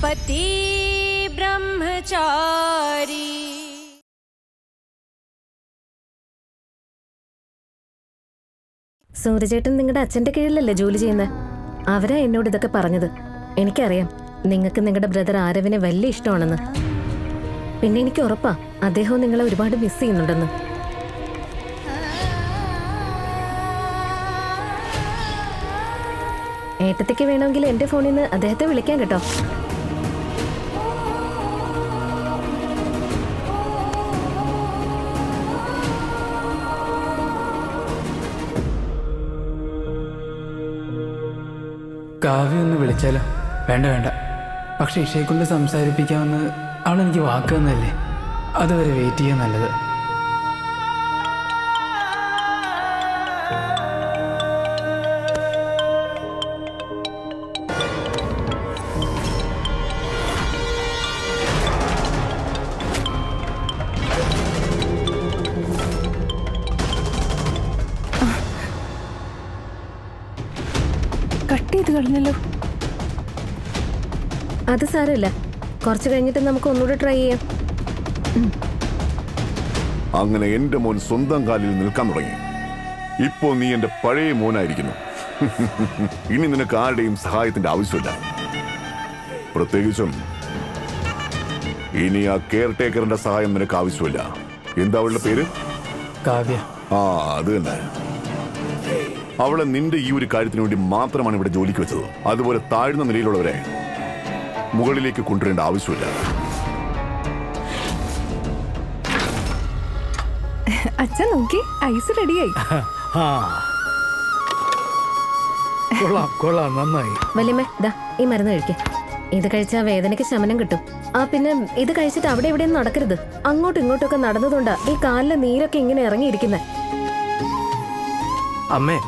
पति ब्रह्मचारी। സൂര്യചേട്ടൻ നിങ്ങളുടെ അച്ഛന്റെ കീഴിലല്ലേ ജോലി ചെയ്യുന്നത്? അവരാ എന്നോട് ഇതൊക്കെ പറഞ്ഞത്. എനിക്കറിയാം നിങ്ങൾക്ക് നിങ്ങളുടെ ബ്രദർ ആരവിനെ വലിയ ഇഷ്ടമാണെന്ന്. പിന്നെ എനിക്ക് ഉറപ്പാ അദ്ദേഹവും നിങ്ങളെ ഒരുപാട് മിസ് ചെയ്യുന്നുണ്ടെന്ന്. ഏട്ടത്തേക്ക് വേണമെങ്കിൽ എന്റെ ഫോണിൽ നിന്ന് അദ്ദേഹത്തെ വിളിക്കാൻ കേട്ടോ. കാവ്യ ഒന്ന് വിളിച്ചാലോ? വേണ്ട വേണ്ട. പക്ഷെ ഇഷയെക്കൊണ്ട് സംസാരിപ്പിക്കാമെന്ന് അവളെനിക്ക് വാക്ക് തന്നല്ലേ. അതുവരെ വെയിറ്റ് ചെയ്യാൻ നല്ലത്. കട്ട് ചെയ്ത് കളഞ്ഞല്ലോ. അത് സാരമില്ല, കുറച്ച് കഴിഞ്ഞിട്ട് നമുക്ക് ഒന്നുകൂടെ ട്രൈ ചെയ്യാം. അങ്ങനെ എന്റെ മോൻ സ്വന്തം കാലിൽ നിൽക്കാൻ തുടങ്ങി. ഇപ്പോ നീ എന്റെ പഴയ മോനായിരിക്കുന്നു. ഇനി നിനക്ക് ആരുടെയും സഹായത്തിന്റെ ആവശ്യമില്ല. പ്രത്യേകിച്ചും ഇനി ആ കെയർ ടേക്കറിന്റെ സഹായം നിനക്ക് ആവശ്യമില്ല. എന്താ അവളുടെ പേര്? കാവ്യ. ആ, അത് തന്നെ. അവളെ നിന്റെ ഈ ഒരു കാര്യത്തിന് വേണ്ടി മാത്രമാണ് ഇവിടെ ജോലിക്ക് വെച്ചത്. അതുപോലെ താഴ്ന്ന നിലയിലുള്ളവരെ മുകളിലേക്ക് കൊണ്ടുവരേണ്ട ആവശ്യമില്ല. അച്ഛൻ നോക്കി, ഐസ് റെഡിയായി. കൊള്ളാം, നന്നായി. വല്യമ്മേ, ദാ ഈ മരുന്ന് കഴിക്കേ. ഇത് കഴിച്ചാൽ വേദനയ്ക്ക് ശമനം കിട്ടും. പിന്നെ ഇത് കഴിച്ചിട്ട് അവിടെ എവിടെയൊന്നും നടക്കരുത്. അങ്ങോട്ടും ഇങ്ങോട്ടൊക്കെ നടന്നതുകൊണ്ടാ ഈ കാലിലെ നീരൊക്കെ ഇങ്ങനെ ഇറങ്ങിയിരിക്കുന്നത്. അമ്മേ,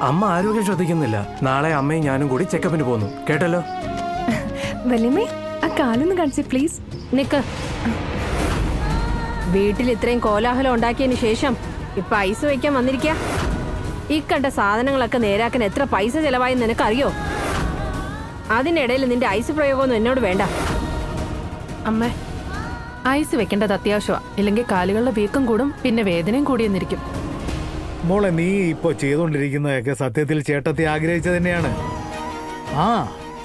അമ്മ ആരോഗ്യം ശ്രദ്ധിക്കുന്നില്ല. നാളെ അമ്മയും ഞാനും കൂടി ചെക്കപ്പിന് പോകുന്നു, കേട്ടല്ലോ? വല്യമ്മേ, ആ കാലൊന്ന് കാണിച്ചേ പ്ലീസ്. നിക്ക്. വീട്ടിൽ ഇത്രയും കോലാഹലം ഉണ്ടാക്കിയതിന് ശേഷം ഇപ്പൊ ഐസ് വയ്ക്കാൻ വന്നിരിക്കുക. ഈ കണ്ട സാധനങ്ങളൊക്കെ നേരാക്കാൻ എത്ര പൈസ ചെലവായി നിനക്കറിയോ? അതിനിടയിൽ നിന്റെ ഐസ് പ്രയോഗമൊന്നും എന്നോട് വേണ്ട. അമ്മേ, ഐസ് വെക്കേണ്ടത് അത്യാവശ്യമാണ്. ഇല്ലെങ്കിൽ കാലുകളുടെ വീക്കം കൂടും, പിന്നെ വേദനയും കൂടിയെന്നിരിക്കും. മോളെ, നീ ഇപ്പൊ ചെയ്തുകൊണ്ടിരിക്കുന്നതൊക്കെ സത്യത്തിൽ ചേട്ടത്തി ആഗ്രഹിച്ചത് തന്നെയാണ്.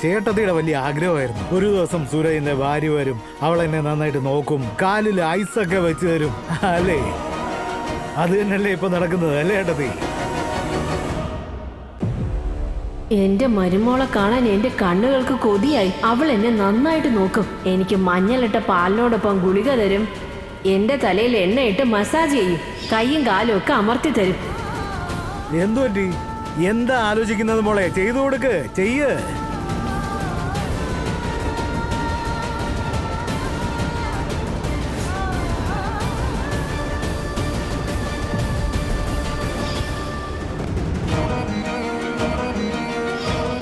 ചേട്ടത്തിയുടെ വലിയ ആഗ്രഹമായിരുന്നു. ഒരു ദിവസം സൂരജിന്റെ ഭാര്യ വരും, അവൾ എന്നെ നന്നായിട്ട് നോക്കും, കാലിൽ ഐസൊക്കെ വെച്ച് തരും, അല്ലേ? അത് തന്നെയല്ലേ ഇപ്പൊ നടക്കുന്നത്, അല്ലേ ചേട്ടത്തി? എന്റെ മരുമോളെ കാണാൻ എന്റെ കണ്ണുകൾക്ക് കൊതിയായി. അവൾ എന്നെ നന്നായിട്ട് നോക്കും, എനിക്ക് മഞ്ഞളിട്ട പാലിനോടൊപ്പം ഗുളിക തരും, എന്റെ തലയിൽ എണ്ണയിട്ട് മസാജ് ചെയ്യും, കൈയും കാലും ഒക്കെ അമർത്തി തരും. എന്തു പറ്റി? എന്താ ആലോചിക്കുന്നത് മോളെ? ചെയ്തു കൊടുക്ക്, ചെയ്യ്.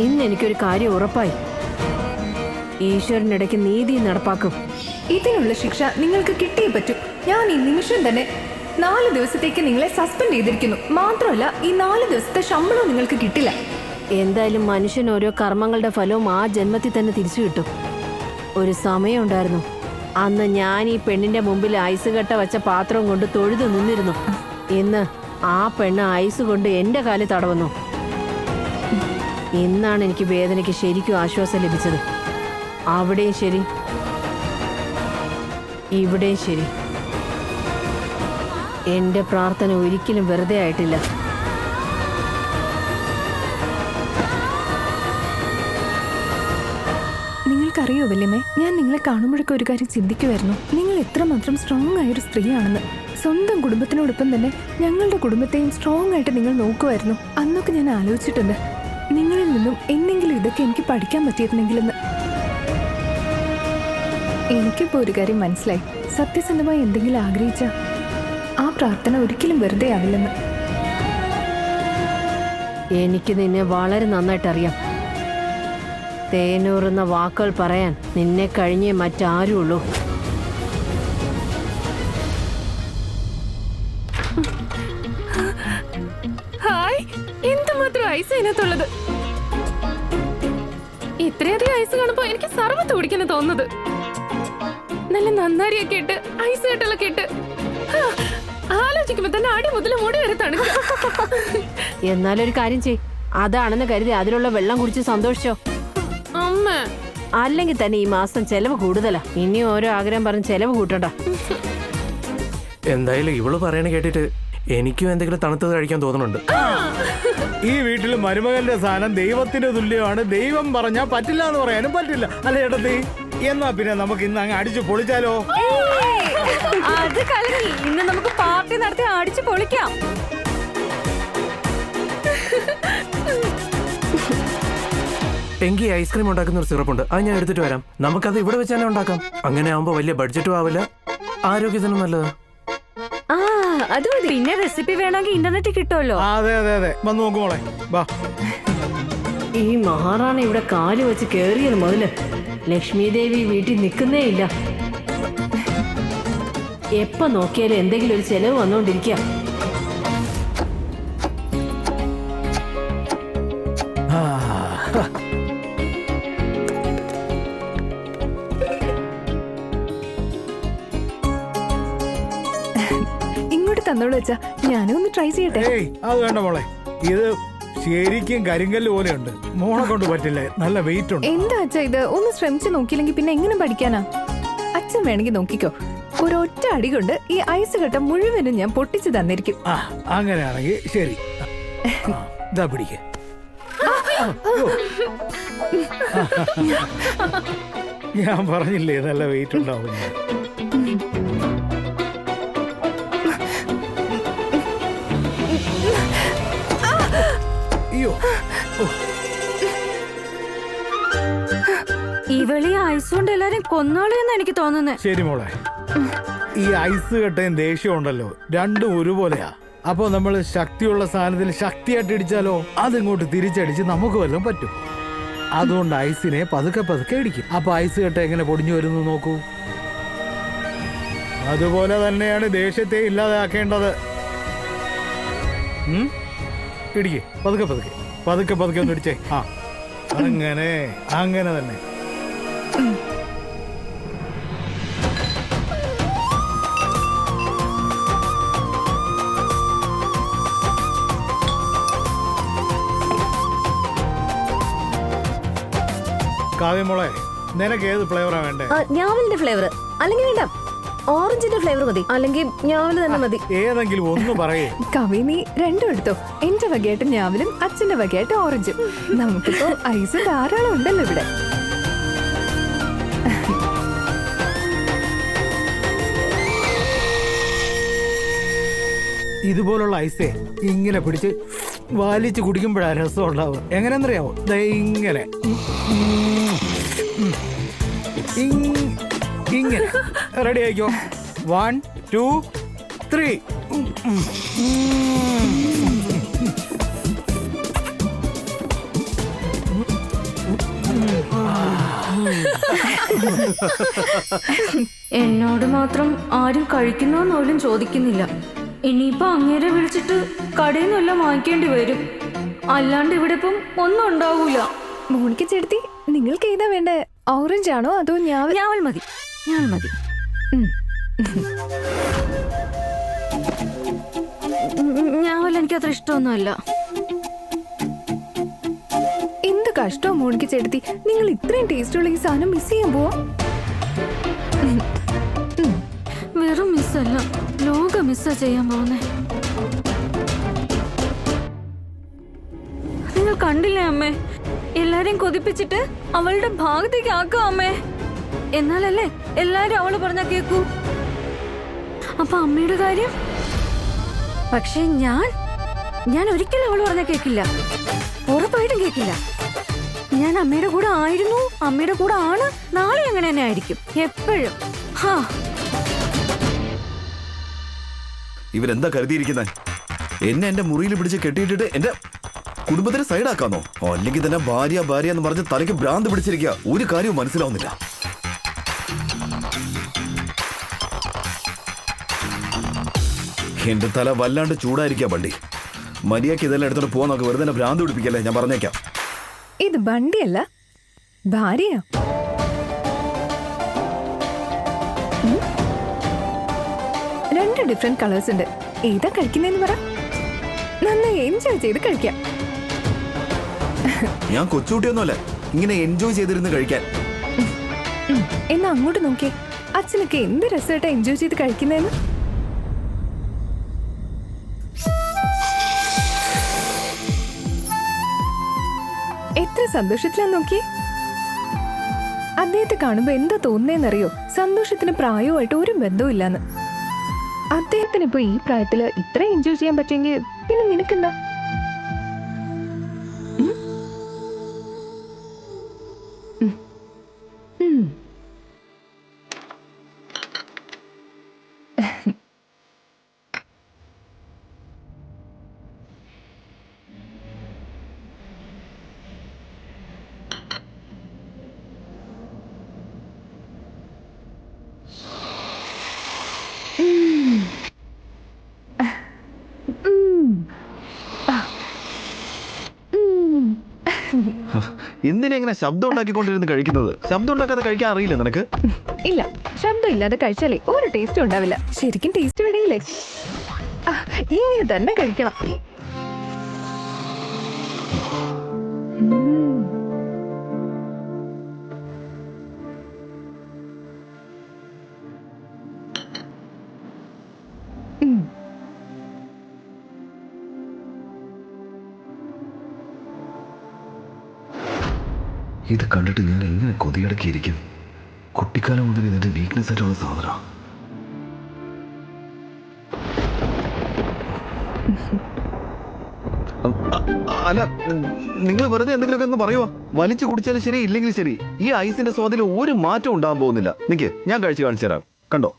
ഇന്ന് എനിക്കൊരു കാര്യം ഉറപ്പായി. ഈശ്വരനിടയ്ക്ക് നീതി നടപ്പാക്കും. ഇതിനുള്ള ശിക്ഷ നിങ്ങൾക്ക് കിട്ടിയേ പറ്റൂ. ഞാൻ ഈ നിമിഷം തന്നെ 4 ദിവസത്തേക്ക് നിങ്ങളെ സസ്പെൻഡ് ചെയ്തിരിക്കുന്നു. മാത്രമല്ല, ഈ 4 ദിവസത്തെ ശമ്പളവും നിങ്ങൾക്ക് കിട്ടില്ല. എന്തായാലും മനുഷ്യൻ ഓരോ കർമ്മങ്ങളുടെ ഫലവും ആ ജന്മത്തിൽ തന്നെ തിരിച്ചു കിട്ടും. ഒരു സമയമുണ്ടായിരുന്നു, അന്ന് ഞാൻ ഈ പെണ്ണിന്റെ മുമ്പിൽ ഐസ് കട്ട വെച്ച പാത്രം കൊണ്ട് തൊഴുതു നിന്നിരുന്നു. ഇന്ന് ആ പെണ്ണ് ഐസ് കൊണ്ട് എന്റെ കാലിൽ തടവുന്നു. ഇന്നാണ് എനിക്ക് വേദനയ്ക്ക് ശരിക്കും ആശ്വാസം ലഭിച്ചത്. അവിടെയും ശരി, ഇവിടെയും ശരി. എന്റെ പ്രാർത്ഥന ഒരിക്കലും വെറുതെ ആയിട്ടില്ല. നിങ്ങൾക്കറിയോ വല്യമ്മേ, ഞാൻ നിങ്ങളെ കാണുമ്പോഴൊക്കെ ഒരു കാര്യം ചിന്തിക്കുമായിരുന്നു. നിങ്ങൾ എത്രമാത്രം സ്ട്രോങ് ആയൊരു സ്ത്രീയാണെന്ന്. സ്വന്തം കുടുംബത്തിനോടൊപ്പം തന്നെ ഞങ്ങളുടെ കുടുംബത്തെയും സ്ട്രോങ് ആയിട്ട് നിങ്ങൾ നോക്കുമായിരുന്നു. അന്നൊക്കെ ഞാൻ ആലോചിച്ചിട്ടുണ്ട്, നിങ്ങളിൽ നിന്നും എന്തെങ്കിലും ഇതൊക്കെ എനിക്ക് പഠിക്കാൻ പറ്റിയിരുന്നെങ്കിലെന്ന്. എനിക്കിപ്പോൾ ഒരു കാര്യം മനസ്സിലായി. സത്യസന്ധമായി എന്തെങ്കിലും ആഗ്രഹിച്ച ആ പ്രാർത്ഥന ഒരിക്കലും വെറുതെ ആവില്ലെന്ന്. എനിക്ക് നിന്നെ വളരെ നന്നായിട്ടറിയാം. തേനൂറുന്ന വാക്കുകൾ പറയാൻ നിന്നെ കഴിഞ്ഞേ മറ്റാരും ഉള്ളൂ. ഹായ്, എന്തുമാത്രം ഐസ് അതിനകത്തുള്ളത്. ഇത്രയധികം ഐസ് കാണുമ്പോ എനിക്ക് സർവത്ത് കുടിക്കാൻ തോന്നുന്നത്. നല്ല നന്നാരിയൊക്കെ ഇട്ട് ഐസ് കെട്ടലൊക്കെ ഇട്ട് ആലോചിക്കുമ്പോ തന്നെ അടി മുതൽ മുടി വരെ തണുക്കും. എന്നാലൊരു കാര്യം ചെയ്, അതാണെന്ന് കരുതി അതിലുള്ള വെള്ളം കുടിച്ച് സന്തോഷിച്ചോ. അമ്മ അല്ലെങ്കിൽ തന്നെ ഈ മാസം ചെലവ് കൂടുതലാ. ഇനിയും ഓരോ ആഗ്രഹം പറഞ്ഞ് ചെലവ് കൂട്ടണ്ട. എന്തായാലും ഇവള് പറയണ കേട്ടിട്ട് എനിക്കും എന്തെങ്കിലും തണുത്തത് കഴിക്കാൻ തോന്നുന്നുണ്ട്. ഈ വീട്ടിൽ മരുമകന്റെ സ്ഥാനം ദൈവത്തിന് തുല്യമാണ്. ദൈവം പറഞ്ഞാൽ പറ്റില്ല എന്ന് പറയാനും പറ്റില്ല, അല്ലേ ചേട്ടത്തി? എന്നാ പിന്നെ നമുക്ക് ഇന്ന് അങ്ങ് അടിച്ചു പൊളിച്ചാലോ? അത് കലങ്ങി. ഇന്ന് നമുക്ക് പാർട്ടി നടത്തി അടിച്ചു പൊളിക്കാം. എങ്കിൽ ഐസ്ക്രീം ഉണ്ടാക്കുന്ന ഒരു സിറപ്പുണ്ട്, അത് ഞാൻ എടുത്തിട്ട് വരാം. നമുക്കത് ഇവിടെ വെച്ച് തന്നെ ഉണ്ടാക്കാം. അങ്ങനെ ആവുമ്പോ വലിയ ബഡ്ജറ്റും ആവില്ല, ആരോഗ്യത്തിനും നല്ലതാ. ആ അത് മതി. പിന്നെ റെസിപ്പി വേണമെങ്കിൽ ഇന്റർനെറ്റിൽ കിട്ടുമല്ലോ. അതെ അതെ അതെ, വന്ന് നോക്കുമോളെ, വാ. ഈ മഹാറാണി ഇവിടെ കാല് വെച്ച് കേറിയത് മുതല് ലക്ഷ്മി ദേവി വീട്ടിൽ നിൽക്കുന്നേ ഇല്ല. എപ്പോ നോക്കിയാലും എന്തെങ്കിലും ഒരു ചെലവ് വന്നുകൊണ്ടിരിക്കുക. ഇങ്ങോട്ട് തന്നോളൂ വെച്ചാ, ഞാനും ഒന്ന് ട്രൈ ചെയ്യട്ടെ. ഏയ് അത് വേണ്ട മോളെ, ഇത് ശരിക്കും കരിങ്കല്ല് പോലെയുണ്ട്. മോളെ കൊണ്ട് പറ്റില്ലേ, നല്ല വെയിറ്റ് ഉണ്ട്. എന്താ അച്ഛാ ഇത്? ഒന്ന് ശ്രമിച്ചു നോക്കിയില്ലെങ്കിൽ പിന്നെ എങ്ങനെ പഠിക്കാനാ? അച്ഛൻ വേണമെങ്കിൽ നോക്കിക്കോ, ഒരൊറ്റ അടി കൊണ്ട് ഈ ഐസ് കെട്ട മുഴുവനും ഞാൻ പൊട്ടിച്ചു തന്നിരിക്കും. ആ അങ്ങനെയാണെങ്കിൽ ശരി. ഇതാ പിടിക്ക. ഞാൻ പറഞ്ഞില്ലേ നല്ല വെയിറ്റ് ഉണ്ടാവും. അയ്യോ, ഇവളി ഐസ് കൊണ്ട് എല്ലാരും കൊന്നോളിയെന്ന് എനിക്ക് തോന്നുന്നേ. ശരി മോളെ, ഈ ഐസ് കെട്ടയും ദേഷ്യം ഉണ്ടല്ലോ, രണ്ടും ഒരുപോലെയാ. അപ്പൊ നമ്മൾ ശക്തിയുള്ള സാധനത്തിൽ ശക്തിയായിട്ട് ഇടിച്ചാലോ, അതിങ്ങോട്ട് തിരിച്ചടിച്ച് നമുക്ക് വല്ലതും പറ്റും. അതുകൊണ്ട് ഐസിനെ പതുക്കെ പതുക്കെ ഇടിക്കും. അപ്പൊ ഐസ് കെട്ട എങ്ങനെ പൊടിഞ്ഞു വരുന്നു നോക്കൂ. അതുപോലെ തന്നെയാണ് ദേഷ്യത്തെ ഇല്ലാതാക്കേണ്ടത്. ഇടിക്ക്, പതുക്കെ പതുക്കെ പതുക്കെ പതുക്കെ ഒന്ന് ഇടിച്ചേ. ആ അങ്ങനെ അങ്ങനെ തന്നെ. കാവ്യമോളെ, നിനക്ക് ഏത് ഫ്ലേവറാ വേണ്ടേ? ഞാവലിന്റെ ഫ്ലേവർ അല്ലെങ്കിൽ വേണ്ട, ഓറഞ്ചിന്റെ ഫ്ലേവർ മതി, അല്ലെങ്കിൽ ഞാവല് തന്നെ മതി. ഏതെങ്കിലും ഒന്ന് പറയേ. കവി നീ രണ്ടും എടുത്തോ. എന്റെ വകയായിട്ട് ഞാവലും അച്ഛന്റെ വകയായിട്ട് ഓറഞ്ചും. നമുക്കിപ്പോ ഐസ് ധാരാളം ഉണ്ടല്ലോ ഇവിടെ. ഇതുപോലുള്ള ഐസേ ഇങ്ങനെ പിടിച്ച് വലിച്ച് കുടിക്കുമ്പോഴാണ് രസം ഉണ്ടാവുക. എങ്ങനെയെന്നറിയാമോ? ഇങ്ങനെ ഇങ്ങനെ. റെഡി ആയിക്കോ. 1 2 3. എന്നോട് മാത്രം ആരും കഴിക്കുന്നോന്ന് പോലും ചോദിക്കുന്നില്ല. ഇനിയിപ്പോ അങ്ങേരെ വിളിച്ചിട്ട് കടയിൽ നിന്നെല്ലാം വാങ്ങിക്കേണ്ടി വരും. അല്ലാണ്ട് ഇവിടെ ഇപ്പം ഒന്നും ഉണ്ടാവൂല. മോണിക്ക ചേട്ടത്തി, നിങ്ങൾക്ക് ഏതാ വേണ്ടേ? ഓറഞ്ച് ആണോ അതോ ഞാവൽ? ഞാവൽ മതി, ഞാവൽ മതി. ഞാവൽ എനിക്ക് അത്ര ഇഷ്ടമൊന്നുമല്ല. എന്ത് കഷ്ടോ മോണിക്ക ചേട്ടത്തി, നിങ്ങൾ ഇത്രയും ടേസ്റ്റുള്ള ഈ സാധനം മിസ് ചെയ്യാൻ പോവാ. വെറും മിസ്സല്ല, ലോക മിസ്സാ ചെയ്യാൻ പോകുന്നേ. നിങ്ങൾ കണ്ടില്ലേ അമ്മേ, എല്ലാരെയും കൊതിപ്പിച്ചിട്ട് അവളുടെ ഭാഗത്തേക്ക് ആക്കാം അമ്മേ. എന്നാലല്ലേ എല്ലാരും അവള് പറഞ്ഞാ കേക്കൂ. അപ്പൊ അമ്മയുടെ കാര്യം? പക്ഷെ ഞാൻ ഒരിക്കലും അവള് പറഞ്ഞാ കേക്കില്ല, ഉറപ്പായിട്ടും കേക്കില്ല. ഞാൻ അമ്മയുടെ കൂടെ ആയിരുന്നു, അമ്മയുടെ കൂടെ ആണ്, നാളെ അങ്ങനെ തന്നെ ആയിരിക്കും എപ്പോഴും. ഹാ, ഇവരെന്താ കരുതിയിരിക്കുന്നത്? എന്നെ എന്റെ മുറിയിൽ പിടിച്ച് കെട്ടിയിട്ടിട്ട് എന്റെ കുടുംബത്തിന് സൈഡാക്കാന്നോ? അല്ലെങ്കിൽ തന്നെ ഭാര്യ ഭാര്യ എന്ന് പറഞ്ഞ് തലയ്ക്ക് ഭ്രാന്ത് പിടിച്ചിരിക്കുക. ഒരു കാര്യവും മനസ്സിലാവുന്നില്ല. എന്റെ തല വല്ലാണ്ട് ചൂടായിരിക്കാ ബണ്ടി. മര്യാദയ്ക്ക് ഇതെല്ലാം എടുത്തോണ്ട് പോവാൻ നോക്ക്. വെറുതെ ഭ്രാന്ത് പിടിപ്പിക്കല്ലേ, ഞാൻ പറഞ്ഞേക്കാം. ഇത് ബണ്ടിയല്ല, ഭാര്യയാ. രണ്ട് ഡിഫറെന്റ് കളേഴ്സ് ഉണ്ട്. ഏതാ കഴിക്കുന്നതെന്ന് പറ. നന്നായി എൻജോയ് ചെയ്ത് കഴിക്കാം. ഞാൻ കൊച്ചുകുട്ടിയൊന്നുമല്ല ഇങ്ങനെ എൻജോയ് ചെയ്തിരുന്ന് കഴിക്കാൻ. എന്നാ അങ്ങോട്ട് നോക്കിയേ. അച്ഛനൊക്കെ എന്ത് രസമായിട്ടാ എൻജോയ് ചെയ്ത് കഴിക്കുന്നതെന്ന്. എത്ര സന്തോഷത്തിലാ നോക്കിയേ. അദ്ദേഹത്തെ കാണുമ്പോ എന്താ തോന്നുന്നേന്നറിയോ? സന്തോഷത്തിന് പ്രായവുമായിട്ട് ഒരു ബന്ധവും ഇല്ലാന്ന്. അദ്ദേഹത്തിന് ഇപ്പൊ ഈ പ്രായത്തില് ഇത്ര എൻജോയ് ചെയ്യാൻ പറ്റുമെങ്കിൽ പിന്നെ നിനക്കെന്താ? എന്തിനെങ്ങനെ ശബ്ദം ഉണ്ടാക്കിക്കൊണ്ടിരുന്ന് കഴിക്കുന്നത്? ശബ്ദം ഉണ്ടാക്കാതെ കഴിക്കാൻ അറിയില്ല നിനക്ക്? ഇല്ല, ശബ്ദം ഇല്ലാതെ കഴിച്ചാലേ ഒരു ടേസ്റ്റും ഉണ്ടാവില്ല. ശരിക്കും ടേസ്റ്റ് വേണമെങ്കിലേ ഇങ്ങനെ തന്നെ കഴിക്കണം. ഇത് കണ്ടിട്ട് ഞാൻ എങ്ങനെ കൊതിയടക്കിയിരിക്കും? കുട്ടിക്കാലം മുതൽ ഇതിന്റെ വീക്ക്നെസ് ആയിട്ടുള്ള സാധനം. അല്ല, നിങ്ങൾ വെറുതെ എന്തെങ്കിലുമൊക്കെ ഒന്ന് പറയുമോ? വലിച്ചു കുടിച്ചാലും ശരി, ഇല്ലെങ്കിൽ ശരി, ഈ ഐസിന്റെ സ്വാദിൽ ഒരു മാറ്റം ഉണ്ടാകാൻ പോകുന്നില്ല. നിക്ക്, ഞാൻ കഴിച്ചു കാണിച്ചു തരാം, കണ്ടോ?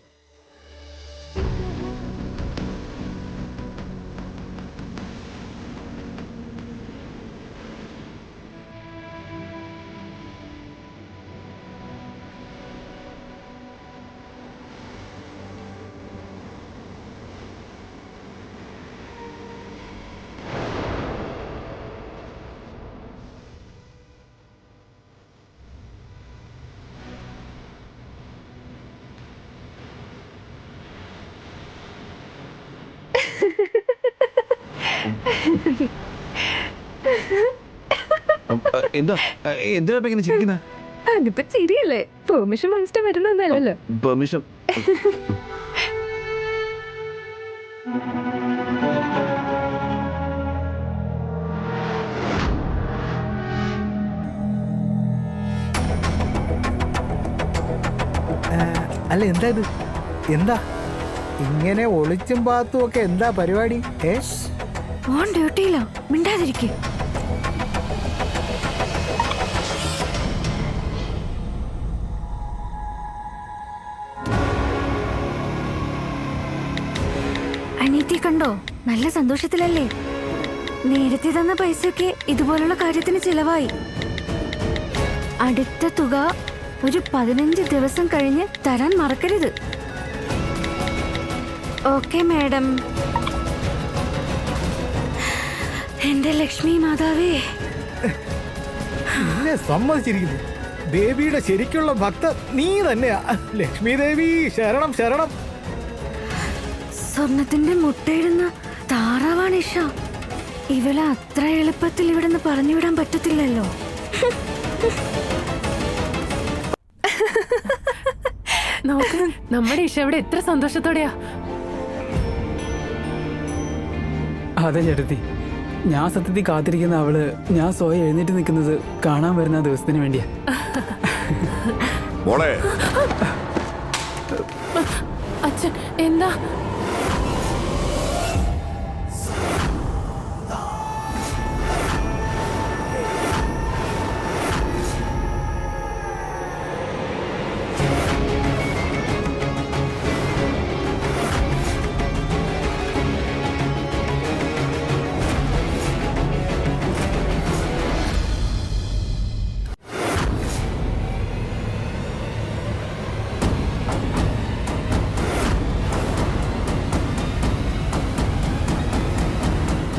എന്താ എന്തിനാ ഇങ്ങനെ ചിരിക്കുന്നത്? അതിപ്പോ ചിരിയല്ലേ? പെർമിഷൻ വാങ്ങിച്ചിട്ട് വരുന്നതല്ലോ. പെർമിഷൻ? അല്ല, എന്താ ഇത്? എന്താ ഇങ്ങനെ ഒളിച്ചും പാത്തും ഒക്കെ? എന്താ പരിപാടി? ഓൺ ഡ്യൂട്ടിയില്ല, മിണ്ടാതിരിക്കേ. അനീതി കണ്ടോ? നല്ല സന്തോഷത്തിലല്ലേ? നേരത്തെ തന്ന പൈസയൊക്കെ ഇതുപോലുള്ള കാര്യത്തിന് ചിലവായി. അടുത്ത തുക ഒരു 15 ദിവസം കഴിഞ്ഞ് തരാൻ മറക്കരുത്. Okay madam. എന്റെ ലക്ഷ്മി മാതാവേ, എന്നെ സമ്മതിച്ചിരിക്കുന്നു. ദേവിയുടെ ശരിക്കുള്ള ഭക്ത നീ തന്നെയാ. ലക്ഷ്മി ദേവി ശരണം ശരണം. സ്വർണത്തിന്റെ മുട്ടയിടുന്ന താറാവാണ് ഇഷ. ഇവളെ അത്ര എളുപ്പത്തിൽ ഇവിടുന്ന് പറഞ്ഞുവിടാൻ പറ്റത്തില്ലല്ലോ. നോക്ക്, നമ്മുടെ ഇഷ ഇവിടെ എത്ര സന്തോഷത്തോടെയാ. അതെ ചേട്ടത്തി, ഞാൻ സത്യത്തിൽ കാത്തിരിക്കുന്ന അവള് ഞാൻ സ്വയം എഴുന്നേറ്റ് നിൽക്കുന്നത് കാണാൻ വരുന്ന ദിവസത്തിന് വേണ്ടിയാ. മോളെ, അച്ഛൻ എന്താ?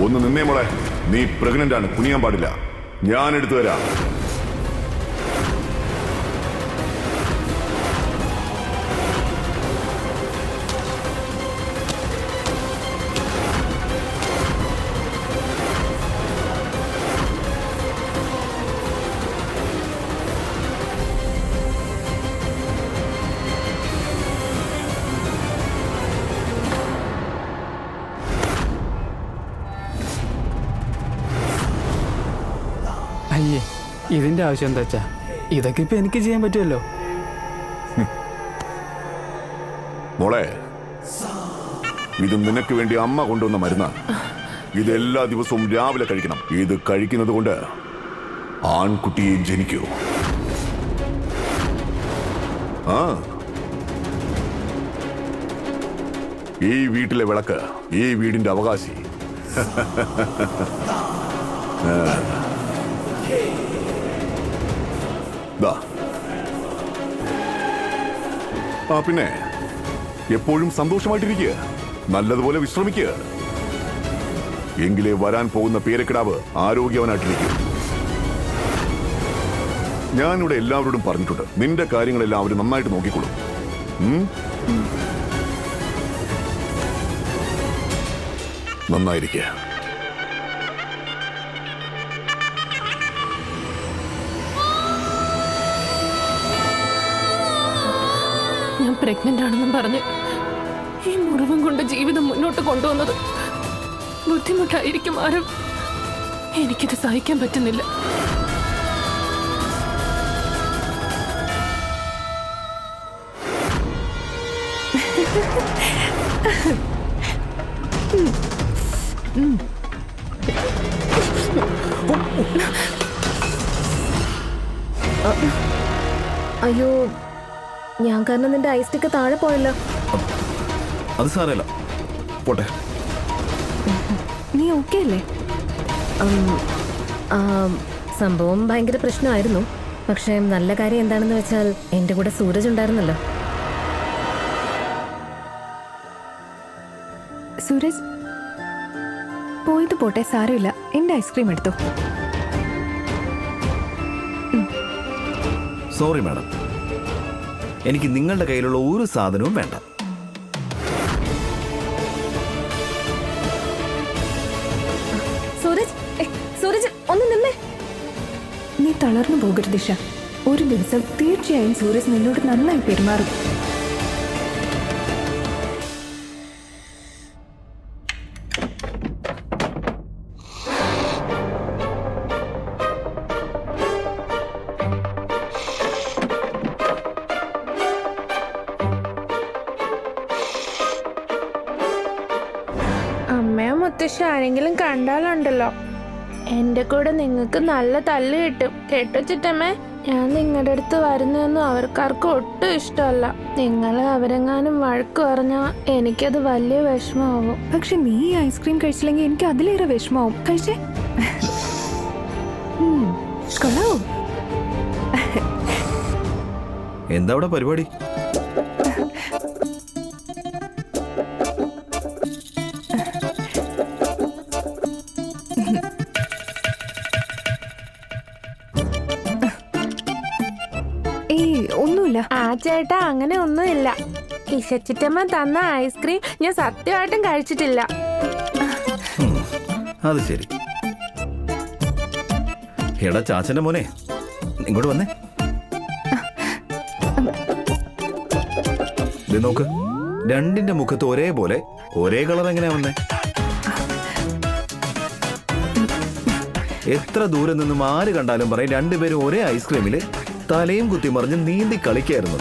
ഒന്ന് നിന്നേ മോളെ. നീ പ്രഗ്നന്റ് ആണ്, കുനിയാൻ പാടില്ല. ഞാൻ എടുത്തു തരാം. ഇതിന്റെ ആവശ്യം എന്താ വെച്ചാ ഇതൊക്കെ ഇപ്പൊ എനിക്ക് ചെയ്യാൻ പറ്റുമല്ലോ. മോളെ, ഇത് നിനക്ക് വേണ്ടി അമ്മ കൊണ്ടുവന്ന മരുന്നാണ്. ഇത് എല്ലാ ദിവസവും രാവിലെ കഴിക്കണം. ഇത് കഴിക്കുന്നത് കൊണ്ട് ആൺകുട്ടിയെ ജനിക്കൂ. ആ, ഈ വീട്ടിലെ വിളക്ക്, ഈ വീടിന്റെ അവകാശി. ദാ. ആ, പിന്നെ എപ്പോഴും സന്തോഷമായിട്ടിരിക്കുക, നല്ലതുപോലെ വിശ്രമിക്കുക. എങ്കിലേ വരാൻ പോകുന്ന പേരക്കിടാവ് ആരോഗ്യവനായിട്ടിരിക്കും. ഞാനിവിടെ എല്ലാവരോടും പറഞ്ഞിട്ടുണ്ട്, നിന്റെ കാര്യങ്ങളെല്ലാം അവർ നന്നായിട്ട് നോക്കിക്കൊള്ളും. നന്നായിരിക്കുക. ഞാൻ പ്രഗ്നന്റ് ആണെന്നും പറഞ്ഞ് ഈ മുറിവും കൊണ്ട് ജീവിതം മുന്നോട്ട് കൊണ്ടുവന്നത് ബുദ്ധിമുട്ടായിരിക്കും ആരും. എനിക്കിത് സഹിക്കാൻ പറ്റുന്നില്ല. അയ്യോ, ഞാൻ കാരണം നിന്റെ ഐസ് ടിക്ക് താഴെ പോയല്ലോ. അത് സാരമില്ല, പോട്ടെ. നീ ഓക്കെ അല്ലേ? സംഭവം ഭയങ്കര പ്രശ്നമായിരുന്നു. പക്ഷേ നല്ല കാര്യം എന്താണെന്ന് വെച്ചാൽ എൻ്റെ കൂടെ സൂരജ് ഉണ്ടായിരുന്നല്ലോ. സൂരജ് പോയത് പോട്ടെ, സാരമില്ല. എൻ്റെ ഐസ്ക്രീം എടുത്തോ. സോറി മാഡം, എനിക്ക് നിങ്ങളുടെ കയ്യിലുള്ള ഒരു സാധനവും വേണ്ട. സൂരജ്, സൂരജ് ഒന്ന് നിന്നേ. നീ തളർന്നു പോകരുത് ദിശ. ഒരു ദിവസം തീർച്ചയായും സൂരജ് നിന്നോട് നന്നായി പെരുമാറും. അമ്മയോ മുത്തശ്ശി ആരെങ്കിലും കണ്ടാലുണ്ടല്ലോ, എന്റെ കൂടെ നിങ്ങൾക്ക് നല്ല തല്ല് കിട്ടും കേട്ടോ ചിറ്റമ്മേ. ഞാൻ നിങ്ങളുടെ അടുത്ത് വരുന്നതൊന്നും അവർക്കാർക്കും ഒട്ടും ഇഷ്ടമല്ല. നിങ്ങൾ അവരെങ്ങാനും വഴക്ക് പറഞ്ഞാൽ എനിക്കത് വലിയ വിഷമാവും. പക്ഷെ നീ ഈ ഐസ്ക്രീം കഴിച്ചില്ലെങ്കിൽ എനിക്ക് അതിലേറെ വിഷമാവും. കഴിച്ചേ. കൊള്ളാവോ? എന്താ അവിടെ പരിപാടി? ഒന്നുമില്ല. ആ ചേട്ടാ, അങ്ങനെ ഒന്നുമില്ല. ഇശച്ചിറ്റമ്മ തന്ന ഐസ്ക്രീം ഞാൻ സത്യമായിട്ടും കഴിച്ചിട്ടില്ല. അത് ശരി. എടാ ചാച്ചന്റെ മോനെ, ഇങ്ങോട്ട് വന്നേ. ഇത് നോക്ക്, രണ്ടിന്റെ മുഖത്ത് ഒരേപോലെ ഒരേ കളർ എങ്ങനെയാ വന്നേ? എത്ര ദൂരെ നിന്നും ആര് കണ്ടാലും പറയും രണ്ടുപേരും ഒരേ ഐസ്ക്രീമില് തലയും കുത്തി മറിഞ്ഞ് നീന്തി കളിക്കായിരുന്നു.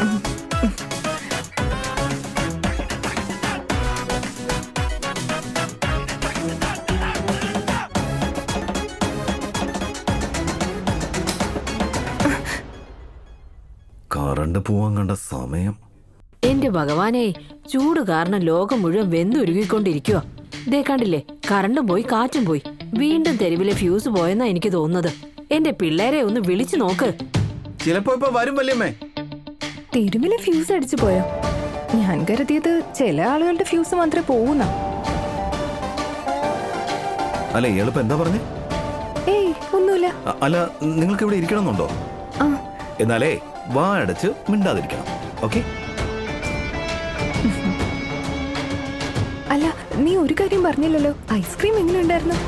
കറണ്ട് പോവാൻ കണ്ട സമയം. എന്റെ ഭഗവാനെ, ചൂട് കാരണം ലോകം മുഴുവൻ വെന്തുരുകിക്കൊണ്ടിരിക്കുക. ദേ കണ്ടില്ലേ, കറണ്ടും പോയി കാറ്റും പോയി. വീണ്ടും തെരുവിലെ ഫ്യൂസ് പോയെന്നാ എനിക്ക് തോന്നുന്നത്. എന്റെ പിള്ളേരെ ഒന്ന് വിളിച്ചു നോക്ക്. ചിലപ്പോ ഇപ്പൊ വരും വല്യമ്മേ. തെരുവിലെ ഫ്യൂസ് അടിച്ചു പോയോ? ഞാൻ കരുതിയത് ചില ആളുകളുടെ ഫ്യൂസ് മാത്രമേ പോകുന്ന. അല്ല, എളുപ്പം എന്താ പറഞ്ഞേ? ഏയ് ഒന്നുമില്ല. അല്ല, നിങ്ങൾക്ക് ഇവിടെ ഇരിക്കണമെന്നുണ്ടോ? എന്നാലേ വാ അടച്ച് മിണ്ടാതിരിക്കണം. ഓക്കെ? അല്ല, നീ ഒരു കാര്യം പറഞ്ഞില്ലല്ലോ. ഐസ്ക്രീം എങ്ങനെ ഉണ്ടായിരുന്നു?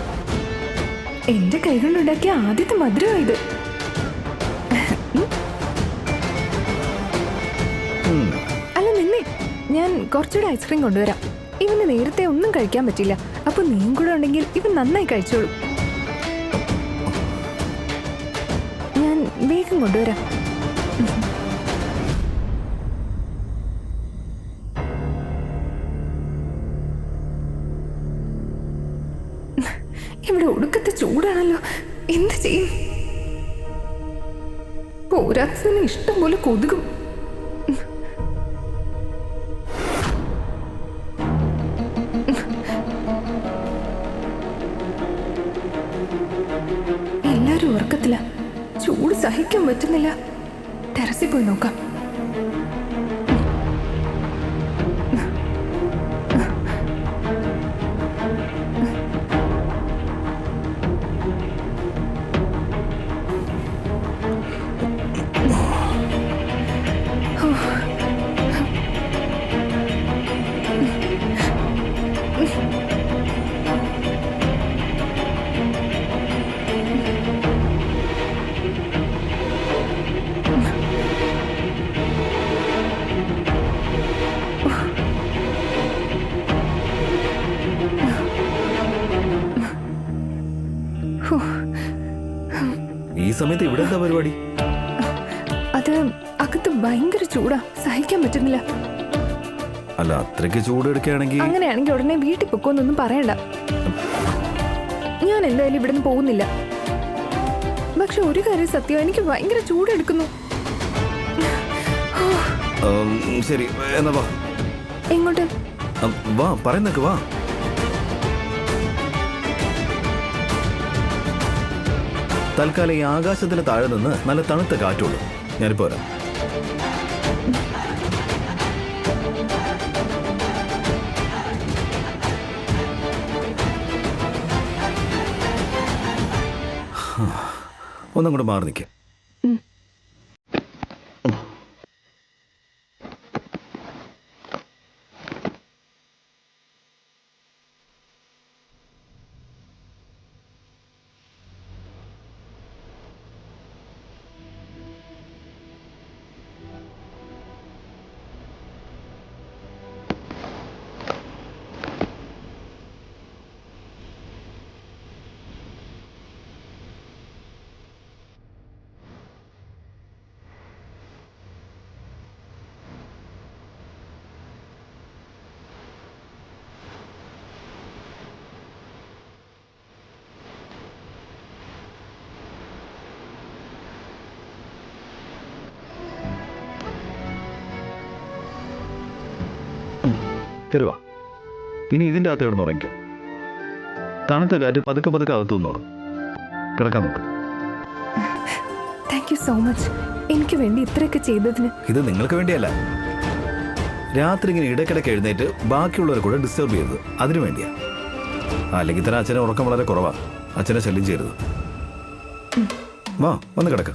എന്റെ കൈകൊണ്ടുണ്ടാക്കിയ ആദ്യത്തെ മധുരമായത്. അല്ല നിന്നെ, ഞാൻ കുറച്ചുകൂടെ ഐസ്ക്രീം കൊണ്ടുവരാം. ഇവന് നേരത്തെ ഒന്നും കഴിക്കാൻ പറ്റില്ല. അപ്പൊ നീയും കൂടെ ഉണ്ടെങ്കിൽ ഇവൻ നന്നായി കഴിച്ചോളൂ. ഞാൻ വേഗം കൊണ്ടുവരാം. ഇവിടെ ഒടുക്കത്തെ ചൂടാണല്ലോ, എന്ത് ചെയ്യും? പോരാത്തതിന് ഇഷ്ടം പോലെ കൊതുകും. എല്ലാരും ഉറക്കത്തില്ല, ചൂട് സഹിക്കാൻ പറ്റുന്നില്ല. ടെറസിൽ പോയി നോക്കാം. ഈ സമയത്ത് ഇവിടെ എന്താ പരിപാടി? അത് അകത്ത് ഭയങ്കര ചൂടാ, സഹിക്കാൻ പറ്റുന്നില്ല. അല്ല, അത്രയ്ക്ക് ചൂടെടുക്കുകയാണെങ്കിൽ അങ്ങനെയാണെങ്കിൽ ഉടനെ വീട്ടിൽ പൊക്കോന്നൊന്നും പറയണ്ട. ഞാൻ എന്തായാലും ഇവിടുന്ന് പോകുന്നില്ല. പക്ഷെ ഒരു കാര്യം സത്യം, എനിക്ക് ഭയങ്കര ചൂടെടുക്കുന്നു. ശരി, എന്നാ വാ. എങ്ങോട്ട്? വാ, പറയുന്നൊക്കെ വാ. തൽക്കാലം ഈ ആകാശത്തിന് താഴെ നിന്ന് നല്ല തണുത്ത കാറ്റുള്ളൂ. ഞാനിപ്പോ വരാം. ഒന്നും കൂടെ മാറി നിൽക്കാം. കരുവാ, ഇനി ഇതിൻ്റെ അകത്ത് കിടന്ന് ഉറങ്ങിക്കോ. തണുത്ത കാറ്റ് പതുക്കെ പതുക്കെ അകത്തു നിന്നോളും. കിടക്കാൻ നോക്ക്. താങ്ക് യു സോ മച്ച്, എനിക്ക് വേണ്ടി ഇത്രയൊക്കെ ചെയ്തതിന്. ഇത് നിങ്ങൾക്ക് വേണ്ടിയല്ല, രാത്രി ഇങ്ങനെ ഇടയ്ക്കിടയ്ക്ക് എഴുന്നേറ്റ് ബാക്കിയുള്ളവരെ കൂടെ ഡിസ്റ്റർബ് ചെയ്തത് അതിനു വേണ്ടിയാ. അല്ലെങ്കിൽ തന്നെ അച്ഛനെ ഉറക്കം വളരെ കുറവാ. അച്ഛനെ ശല്യം ചെയ്യരുത്. വാ, വന്ന് കിടക്ക.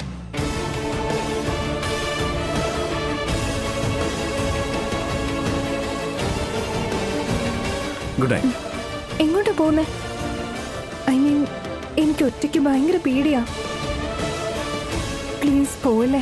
Good night. എങ്ങോട്ടാ പോകുന്നേ? ഐ മീൻ, എനിക്ക് ഒറ്റയ്ക്ക് ഭയങ്കര പേടിയാ. പ്ലീസ് പോവല്ലേ.